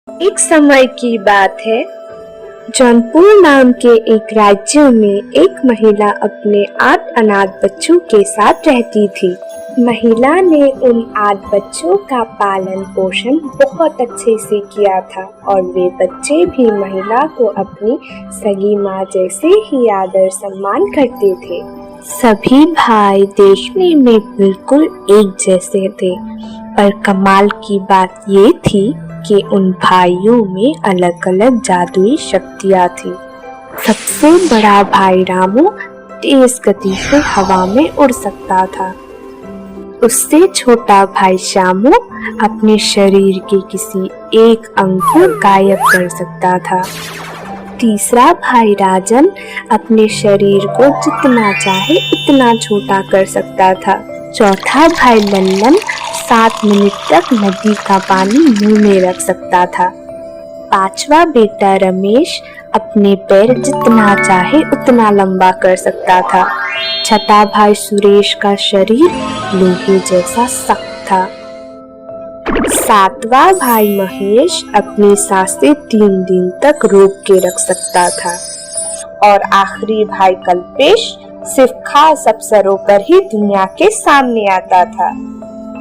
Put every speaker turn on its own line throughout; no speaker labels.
एक समय की बात है। जौनपुर नाम के एक राज्य में एक महिला अपने 8 अनाथ बच्चों के साथ रहती थी। महिला ने उन 8 बच्चों का पालन पोषण बहुत अच्छे से किया था और वे बच्चे भी महिला को अपनी सगी माँ जैसे ही आदर सम्मान करते थे। सभी भाई देखने में बिल्कुल एक जैसे थे, पर कमाल की बात ये थी कि उन भाइयों में अलग अलग जादुई शक्तियाँ थी। सबसे बड़ा भाई रामू तेज गति से हवा में उड़ सकता था। उससे छोटा भाई श्यामू अपने शरीर के किसी एक अंग को गायब कर सकता था। तीसरा भाई राजन अपने शरीर को जितना चाहे उतना छोटा कर सकता था। चौथा भाई लल्लन 7 मिनट तक नदी का पानी मुंह में रख सकता था। पांचवा बेटा रमेश अपने पैर जितना चाहे उतना लंबा कर सकता था। छठा भाई सुरेश का शरीर लोहे जैसा सख्त था। सातवां भाई महेश अपनी सांसें 3 दिन तक रोक के रख सकता था। और आखिरी भाई कल्पेश सिर्फ खास अवसरों पर ही दुनिया के सामने आता था।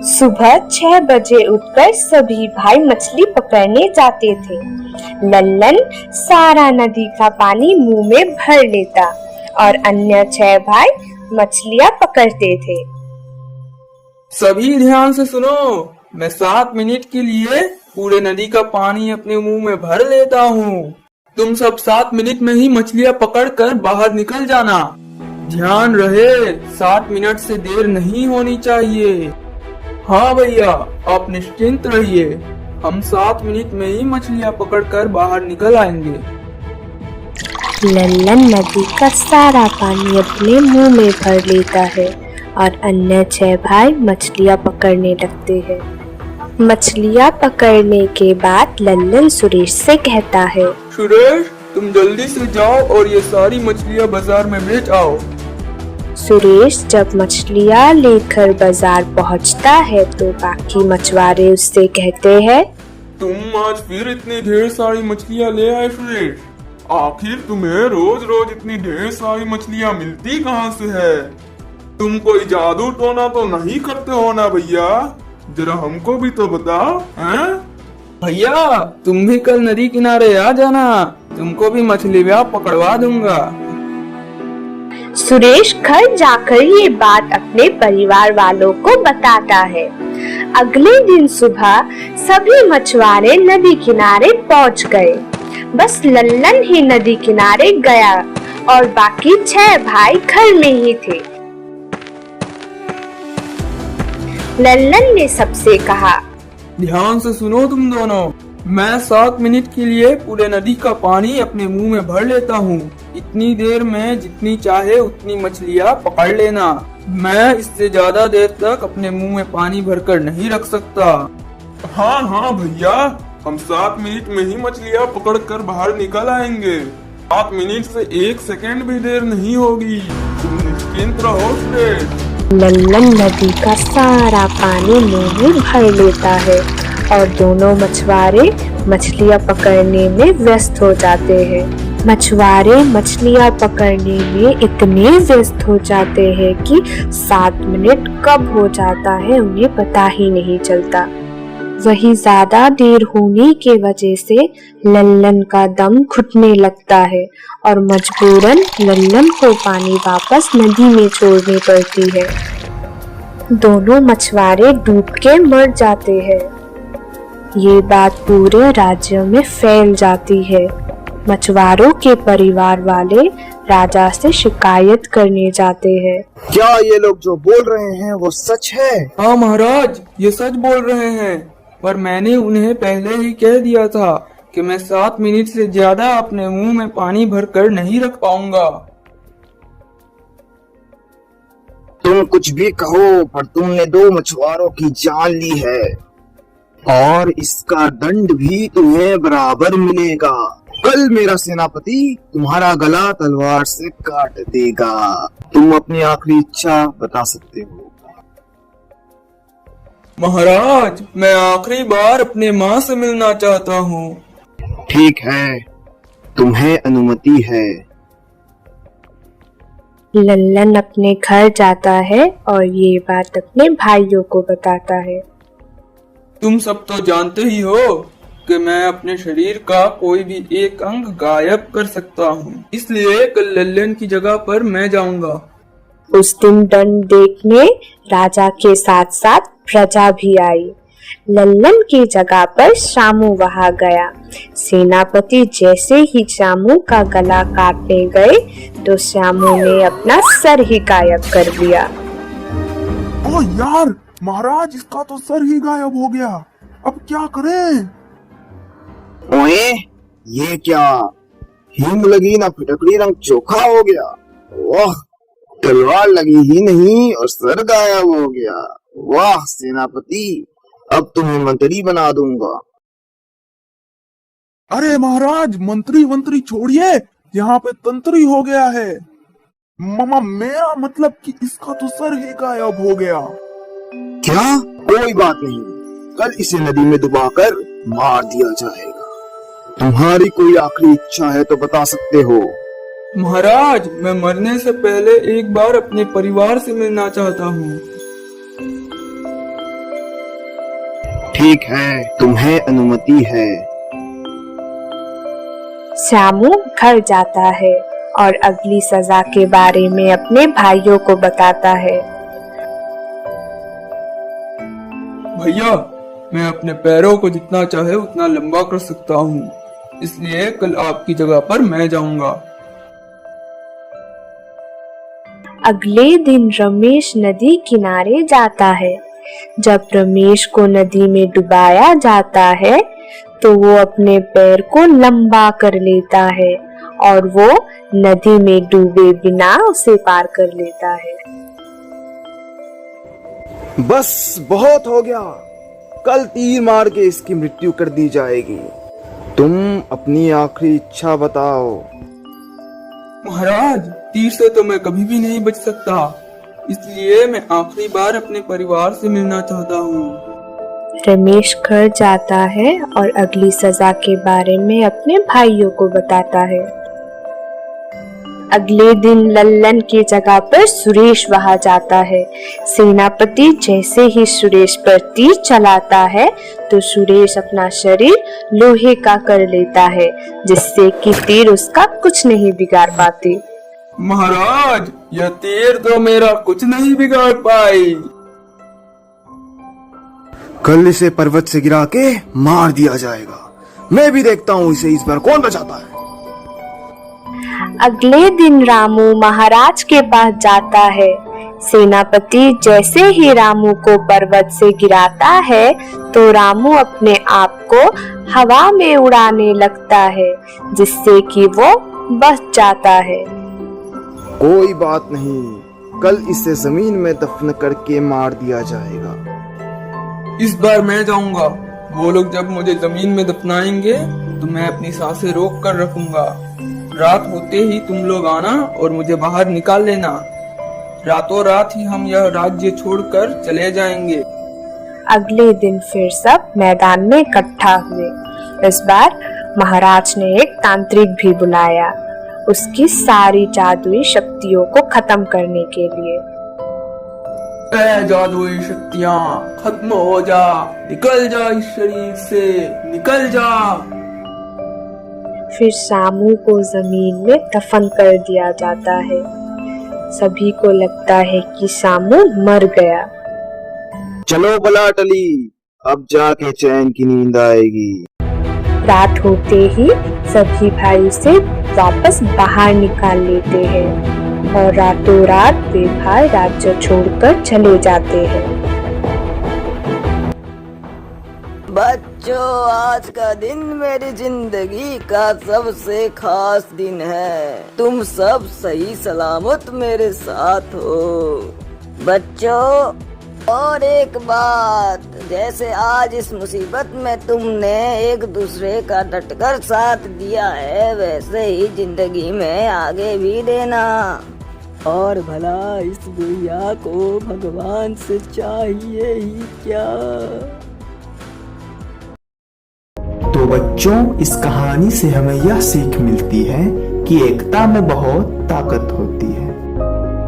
सुबह 6 बजे उठकर सभी भाई मछली पकड़ने जाते थे। लल्लन सारा नदी का पानी मुंह में भर लेता और अन्य 6 भाई मछलियां पकड़ते थे।
सभी ध्यान से सुनो, मैं 7 मिनट के लिए पूरे नदी का पानी अपने मुंह में भर लेता हूँ। तुम सब 7 मिनट में ही मछलियाँ पकड़कर बाहर निकल जाना। ध्यान रहे, 7 मिनट से देर नहीं होनी चाहिए। हाँ भैया, आप निश्चिंत रहिए, हम 7 मिनट में ही मछलियाँ पकड़कर बाहर निकल आएंगे।
लल्लन नदी का सारा पानी अपने मुंह में भर लेता है और अन्य 6 भाई मछलियाँ पकड़ने लगते हैं। मछलियाँ पकड़ने के बाद लल्लन सुरेश से कहता है,
सुरेश, तुम जल्दी से जाओ और ये सारी मछलियाँ बाजार में बेच आओ।
सुरेश जब मछलियाँ लेकर बाजार पहुँचता है तो बाकी मछुआरे उससे कहते हैं,
तुम आज फिर इतनी ढेर सारी मछलियाँ ले आए सुरेश। आखिर तुम्हें रोज रोज इतनी ढेर सारी मछलियाँ मिलती कहाँ से है? तुम कोई जादू टोना तो नहीं करते हो ना भैया? जरा हमको भी तो बताओ। हैं? भैया, तुम भी कल नदी किनारे आ जाना, तुमको भी मछलियाँ पकड़वा दूंगा।
सुरेश घर जाकर ये बात अपने परिवार वालों को बताता है। अगले दिन सुबह सभी मछुआरे नदी किनारे पहुंच गए। बस लल्लन ही नदी किनारे गया और बाकी 6 भाई घर में ही थे। लल्लन ने सबसे कहा,
ध्यान से सुनो तुम दोनों, मैं 7 मिनट के लिए पूरे नदी का पानी अपने मुंह में भर लेता हूँ। इतनी देर में जितनी चाहे उतनी मछलियाँ पकड़ लेना। मैं इससे ज्यादा देर तक अपने मुंह में पानी भरकर नहीं रख सकता। हाँ हाँ भैया, हम 7 मिनट में ही मछलियाँ पकड़कर बाहर निकल आएंगे। 7 मिनट से 1 सेकंड भी देर नहीं होगी, तुम निश्चिंत रहो सुरेश।
लल्लन नदी का सारा पानी मुंह में भर लेता है और दोनों मछुआरे मछलियाँ पकड़ने में व्यस्त हो जाते हैं। मछुआरे मछलियाँ पकड़ने में इतने व्यस्त हो जाते हैं कि 7 मिनट कब हो जाता है उन्हें पता ही नहीं चलता। वही ज्यादा देर होने के वजह से लल्लन का दम घुटने लगता है और मजबूरन लल्लन को पानी वापस नदी में छोड़नी पड़ती है। दोनों मछुआरे डूब के मर जाते हैं। ये बात पूरे राज्य में फैल जाती है। मछुआरों के परिवार वाले राजा से शिकायत करने जाते हैं।
क्या ये लोग जो बोल रहे हैं वो सच है?
हाँ महाराज, ये सच बोल रहे हैं, पर मैंने उन्हें पहले ही कह दिया था कि मैं 7 मिनट से ज्यादा अपने मुंह में पानी भरकर नहीं रख पाऊंगा।
तुम कुछ भी कहो, पर तुमने 2 मछुआरों की जान ली है और इसका दंड भी तुम्हें बराबर मिलेगा। कल मेरा सेनापति तुम्हारा गला तलवार से काट देगा। तुम अपनी आखिरी इच्छा बता सकते हो।
महाराज, मैं आखिरी बार अपने माँ से मिलना चाहता हूँ।
ठीक है, तुम्हें अनुमति है।
लल्लन अपने घर जाता है और ये बात अपने भाइयों को बताता है।
तुम सब तो जानते ही हो कि मैं अपने शरीर का कोई भी एक अंग गायब कर सकता हूँ, इसलिए कल लल्लन की जगह पर मैं जाऊंगा।
उस दिन दंड देखने राजा के साथ साथ प्रजा भी आई। लल्लन की जगह पर शामू वहां गया। सेनापति जैसे ही शामू का गला काटने गए तो शामू ने अपना सर ही गायब कर दिया।
ओ यार, महाराज इसका तो सर ही गायब हो गया, अब क्या करें?
ओए, ये क्या? हिंग लगी ना फिटकड़ी, रंग चोखा हो गया। वाह, तलवार लगी ही नहीं और सर गायब हो गया। वाह सेनापति, अब तुम्हें मंत्री बना दूंगा।
अरे महाराज, मंत्री छोड़िए, यहाँ पे तंत्री हो गया है। मामा, मेरा मतलब कि इसका तो सर ही गायब हो गया।
क्या? कोई बात नहीं, कल इसे नदी में डुबाकर मार दिया जाएगा। तुम्हारी कोई आखिरी इच्छा है तो बता सकते हो।
महाराज, मैं मरने से पहले एक बार अपने परिवार से मिलना चाहता हूँ।
ठीक है, तुम्हें अनुमति है।
श्यामू घर जाता है और अगली सजा के बारे में अपने भाइयों को बताता है।
भैया, मैं अपने पैरों को जितना चाहे उतना लंबा कर सकता हूँ, इसलिए कल आपकी जगह पर मैं जाऊंगा।
अगले दिन रमेश नदी किनारे जाता है। जब रमेश को नदी में डुबाया जाता है तो वो अपने पैर को लंबा कर लेता है और वो नदी में डूबे बिना उसे पार कर लेता है।
बस बहुत हो गया, कल तीर मार के इसकी मृत्यु कर दी जाएगी। तुम अपनी आखिरी इच्छा बताओ।
महाराज, तीर से तो मैं कभी भी नहीं बच सकता, इसलिए मैं आखिरी बार अपने परिवार से मिलना चाहता हूँ।
रमेश घर जाता है और अगली सजा के बारे में अपने भाइयों को बताता है। अगले दिन लल्लन की जगह पर सुरेश वहां जाता है। सेनापति जैसे ही सुरेश पर तीर चलाता है तो सुरेश अपना शरीर लोहे का कर लेता है, जिससे कि तीर उसका कुछ नहीं बिगाड़ पाती।
महाराज, यह तीर तो मेरा कुछ नहीं बिगाड़ पाई।
कल इसे पर्वत से गिरा के मार दिया जाएगा। मैं भी देखता हूँ इसे इस बार कौन बचाता है।
अगले दिन रामू महाराज के पास जाता है। सेनापति जैसे ही रामू को पर्वत से गिराता है तो रामू अपने आप को हवा में उड़ाने लगता है, जिससे कि वो बच जाता है।
कोई बात नहीं, कल इसे जमीन में दफन करके मार दिया जाएगा।
इस बार मैं जाऊंगा। वो लोग जब मुझे जमीन में दफनाएंगे तो मैं अपनी सांसें रोक कर रखूंगा। रात होते ही तुम लोग आना और मुझे बाहर निकाल लेना। रातों रात ही हम यह राज्य छोड़कर चले जाएंगे।
अगले दिन फिर सब मैदान में इकट्ठा हुए। इस बार महाराज ने एक तांत्रिक भी बुलाया, उसकी सारी जादुई शक्तियों को खत्म करने के लिए।
ऐ जादुई शक्तियाँ, खत्म हो जा, निकल जा इस शरीर से, निकल जा।
फिर शामू को जमीन में दफन कर दिया जाता है। सभी को लगता है कि शामू मर गया।
चलो बला टली, अब जाके चैन की नींद आएगी।
रात होते ही सभी भाई उसे वापस बाहर निकाल लेते हैं और रातों रात वे भाई राज्य छोड़कर चले जाते हैं।
बच्चों, आज का दिन मेरी जिंदगी का सबसे खास दिन है। तुम सब सही सलामत मेरे साथ हो। बच्चों, और एक बात, जैसे आज इस मुसीबत में तुमने एक दूसरे का डटकर साथ दिया है, वैसे ही जिंदगी में आगे भी देना। और भला इस गुड़िया को भगवान से चाहिए ही क्या।
तो बच्चों, इस कहानी से हमें यह सीख मिलती है कि एकता में बहुत ताकत होती है।